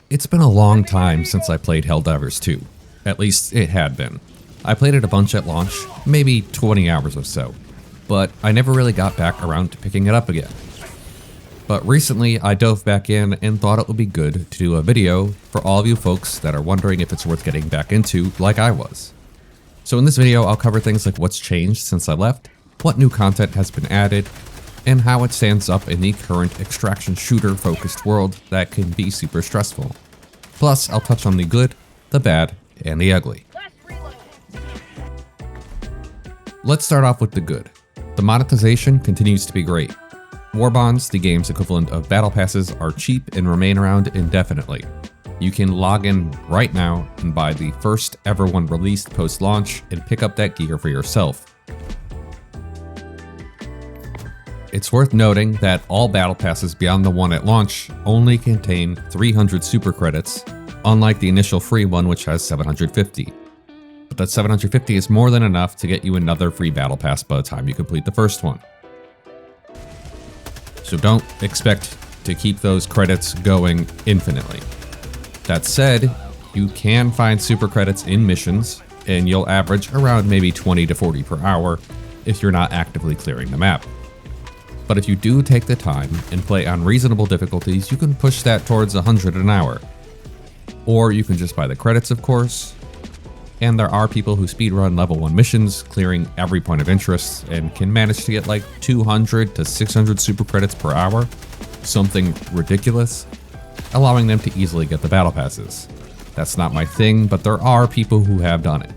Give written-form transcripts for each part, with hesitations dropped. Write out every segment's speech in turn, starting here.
It's been a long time since I played Helldivers 2. At least it had been. I played it a bunch at launch, maybe 20 hours or so, but I never really got back around to picking it up again. But recently I dove back in and thought it would be good to do a video for all of you folks that are wondering if it's worth getting back into like I was. So in this video I'll cover things like what's changed since I left, what new content has been added, and how it stands up in the current extraction shooter focused world that can be super stressful. Plus, I'll touch on the good, the bad, and the ugly. Let's start off with the good. The monetization continues to be great. War bonds, the game's equivalent of battle passes, are cheap and remain around indefinitely. You can log in right now and buy the first ever one released post-launch and pick up that gear for yourself. It's worth noting that all battle passes beyond the one at launch only contain 300 super credits, unlike the initial free one which has 750. But that 750 is more than enough to get you another free battle pass by the time you complete the first one. So don't expect to keep those credits going infinitely. That said, you can find super credits in missions, and you'll average around maybe 20 to 40 per hour if you're not actively clearing the map. But if you do take the time and play on reasonable difficulties, you can push that towards 100 an hour. Or you can just buy the credits, of course. And there are people who speedrun level 1 missions, clearing every point of interest, and can manage to get like 200 to 600 super credits per hour, something ridiculous, allowing them to easily get the battle passes. That's not my thing, but there are people who have done it.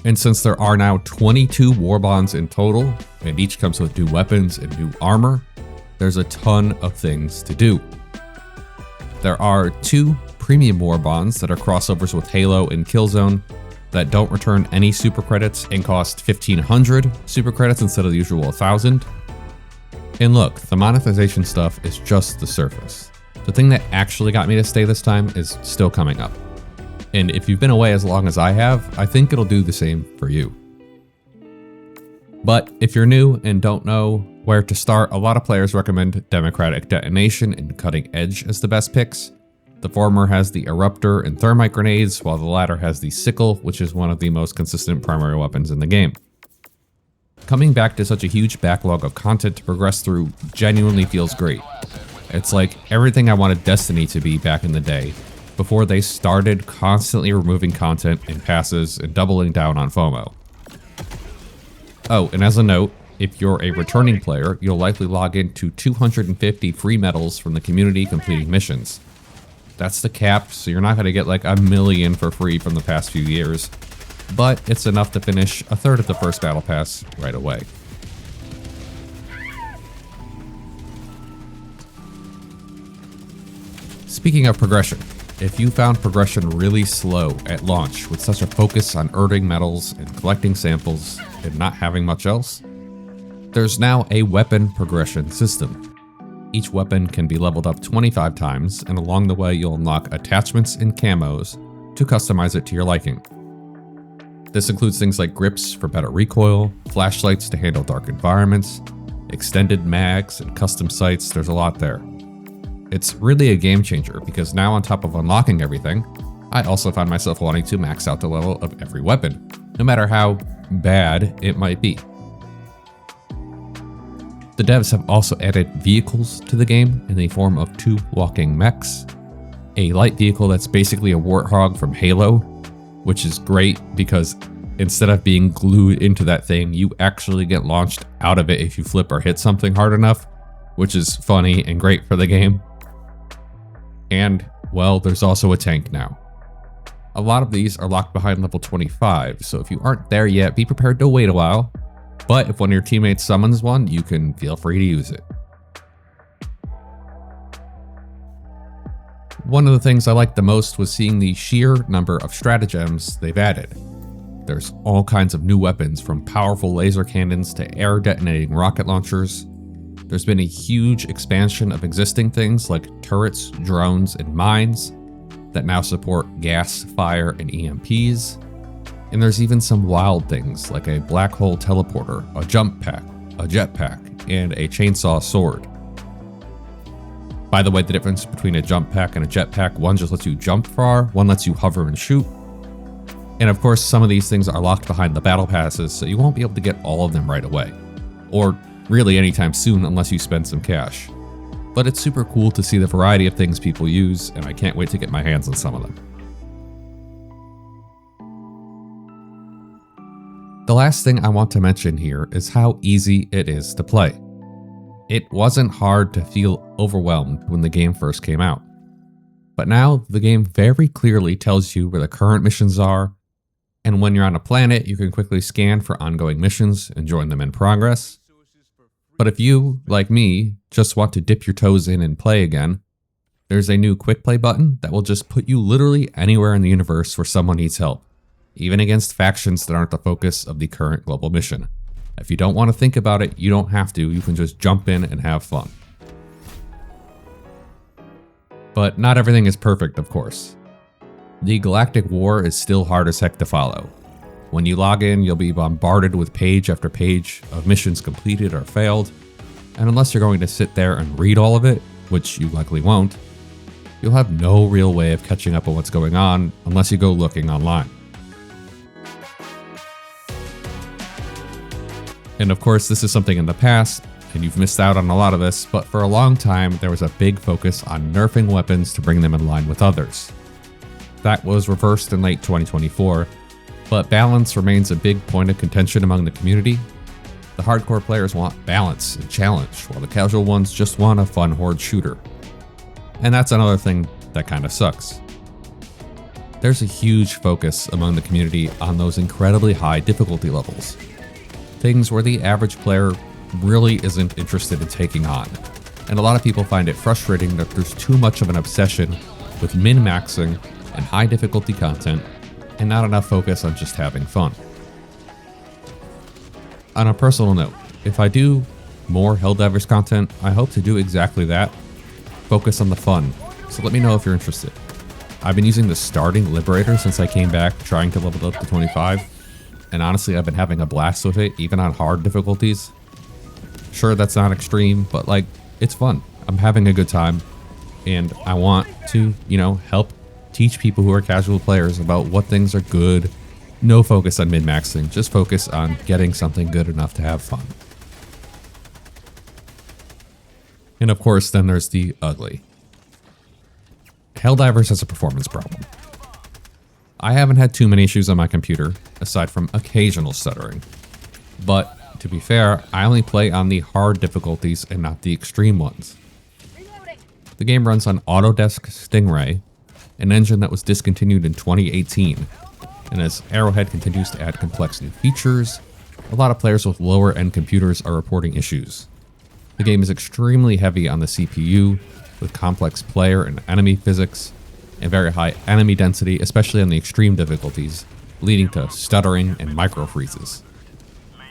And since there are now 22 war bonds in total, and each comes with new weapons and new armor, there's a ton of things to do. There are 2 premium war bonds that are crossovers with Halo and Killzone that don't return any super credits and cost 1500 super credits instead of the usual 1000. And look, the monetization stuff is just the surface. The thing that actually got me to stay this time is still coming up. And if you've been away as long as I have, I think it'll do the same for you. But if you're new and don't know where to start, a lot of players recommend Democratic Detonation and Cutting Edge as the best picks. The former has the Eruptor and Thermite grenades, while the latter has the Sickle, which is one of the most consistent primary weapons in the game. Coming back to such a huge backlog of content to progress through genuinely feels great. It's like everything I wanted Destiny to be back in the day, before they started constantly removing content and passes and doubling down on FOMO. Oh, and as a note, if you're a returning player, you'll likely log into 250 free medals from the community completing missions. That's the cap, so you're not going to get like a million for free from the past few years, but it's enough to finish a third of the first battle pass right away. Speaking of progression, if you found progression really slow at launch with such a focus on earning medals and collecting samples and not having much else, there's now a weapon progression system. Each weapon can be leveled up 25 times, and along the way you'll unlock attachments and camos to customize it to your liking. This includes things like grips for better recoil, flashlights to handle dark environments, extended mags, and custom sights. There's a lot there. It's really a game changer because now on top of unlocking everything, I also find myself wanting to max out the level of every weapon, no matter how bad it might be. The devs have also added vehicles to the game in the form of 2 walking mechs, a light vehicle that's basically a warthog from Halo, which is great because instead of being glued into that thing, you actually get launched out of it if you flip or hit something hard enough, which is funny and great for the game. And, well, there's also a tank now. A lot of these are locked behind level 25, so if you aren't there yet, be prepared to wait a while. But if one of your teammates summons one, you can feel free to use it. One of the things I liked the most was seeing the sheer number of stratagems they've added. There's all kinds of new weapons, from powerful laser cannons to air detonating rocket launchers. There's been a huge expansion of existing things like turrets, drones, and mines that now support gas, fire, and EMPs. And there's even some wild things like a black hole teleporter, a jump pack, a jetpack, and a chainsaw sword. By the way, the difference between a jump pack and a jet pack, one just lets you jump far, one lets you hover and shoot. And of course, some of these things are locked behind the battle passes, so you won't be able to get all of them right away. Or really anytime soon unless you spend some cash. But it's super cool to see the variety of things people use, and I can't wait to get my hands on some of them. The last thing I want to mention here is how easy it is to play. It wasn't hard to feel overwhelmed when the game first came out. But now the game very clearly tells you where the current missions are, and when you're on a planet, you can quickly scan for ongoing missions and join them in progress. But if you, like me, just want to dip your toes in and play again, there's a new quick play button that will just put you literally anywhere in the universe where someone needs help, even against factions that aren't the focus of the current global mission. If you don't want to think about it, you don't have to, you can just jump in and have fun. But not everything is perfect, of course. The Galactic War is still hard as heck to follow. When you log in, you'll be bombarded with page after page of missions completed or failed, and unless you're going to sit there and read all of it, which you likely won't, you'll have no real way of catching up on what's going on unless you go looking online. And of course, this is something in the past, and you've missed out on a lot of this, but for a long time, there was a big focus on nerfing weapons to bring them in line with others. That was reversed in late 2024, but balance remains a big point of contention among the community. The hardcore players want balance and challenge, while the casual ones just want a fun horde shooter. And that's another thing that kind of sucks. There's a huge focus among the community on those incredibly high difficulty levels. Things where the average player really isn't interested in taking on. And a lot of people find it frustrating that there's too much of an obsession with min-maxing and high difficulty content, and not enough focus on just having fun. On a personal note, if I do more Helldivers content, I hope to do exactly that. Focus on the fun, so let me know if you're interested. I've been using the starting Liberator since I came back trying to level up to 25, and honestly I've been having a blast with it, even on hard difficulties. Sure, that's not extreme, but like, it's fun. I'm having a good time, and I want to, help teach people who are casual players about what things are good. No focus on min-maxing, just focus on getting something good enough to have fun. And of course, then there's the ugly. Helldivers has a performance problem. I haven't had too many issues on my computer, aside from occasional stuttering. But, to be fair, I only play on the hard difficulties and not the extreme ones. The game runs on Autodesk Stingray, an engine that was discontinued in 2018, and as Arrowhead continues to add complex new features, a lot of players with lower end computers are reporting issues. The game is extremely heavy on the CPU, with complex player and enemy physics, and very high enemy density, especially on the extreme difficulties, leading to stuttering and micro freezes.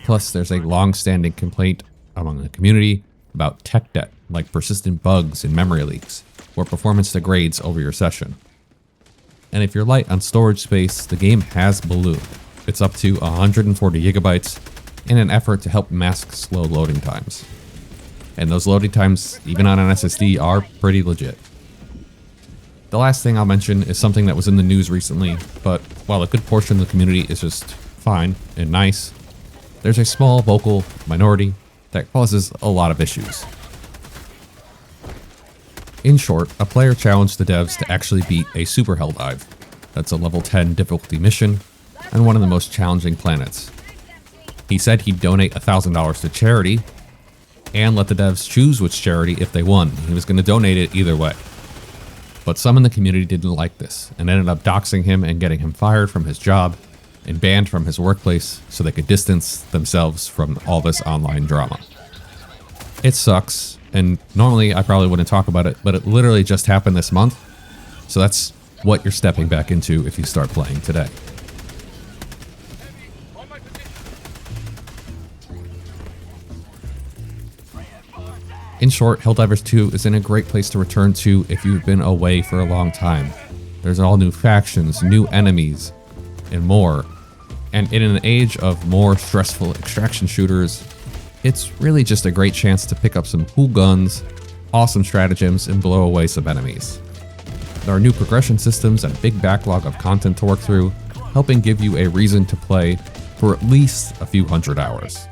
Plus, there's a long-standing complaint among the community about tech debt, like persistent bugs and memory leaks, where performance degrades over your session. And if you're light on storage space, the game has ballooned. It's up to 140 gigabytes in an effort to help mask slow loading times. And those loading times, even on an SSD, are pretty legit. The last thing I'll mention is something that was in the news recently, but while a good portion of the community is just fine and nice, there's a small vocal minority that causes a lot of issues. In short, a player challenged the devs to actually beat a super Helldive. That's a level 10 difficulty mission on one of the most challenging planets. He said he'd donate $1,000 to charity and let the devs choose which charity if they won. He was going to donate it either way. But some in the community didn't like this and ended up doxing him and getting him fired from his job and banned from his workplace so they could distance themselves from all this online drama. It sucks, and normally I probably wouldn't talk about it, but it literally just happened this month, so that's what you're stepping back into if you start playing today. In short, Helldivers 2 is in a great place to return to if you've been away for a long time. There's all new factions, new enemies, and more. And in an age of more stressful extraction shooters, it's really just a great chance to pick up some cool guns, awesome stratagems and blow away some enemies. There are new progression systems and a big backlog of content to work through, helping give you a reason to play for at least a few hundred hours.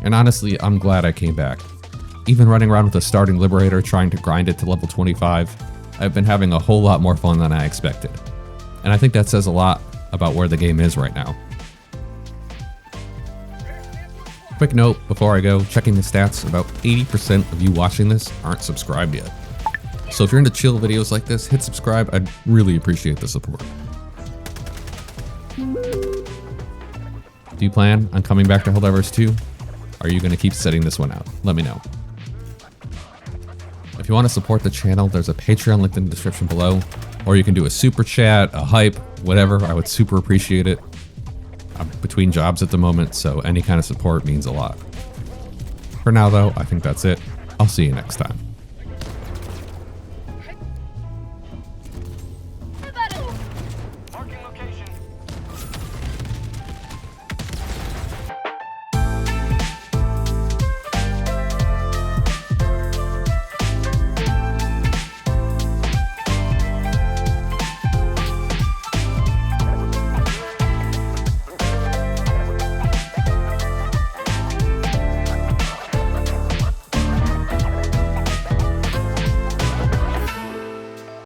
And honestly, I'm glad I came back. Even running around with a starting Liberator trying to grind it to level 25, I've been having a whole lot more fun than I expected. And I think that says a lot about where the game is right now. Quick note before I go, checking the stats, about 80% of you watching this aren't subscribed yet. So if you're into chill videos like this, hit subscribe, I'd really appreciate the support. Do you plan on coming back to Helldivers 2? Are you going to keep setting this one out? Let me know. If you want to support the channel, there's a Patreon linked in the description below, or you can do a super chat, a hype, whatever. I would super appreciate it. I'm between jobs at the moment, so any kind of support means a lot. For now though, I think that's it. I'll see you next time.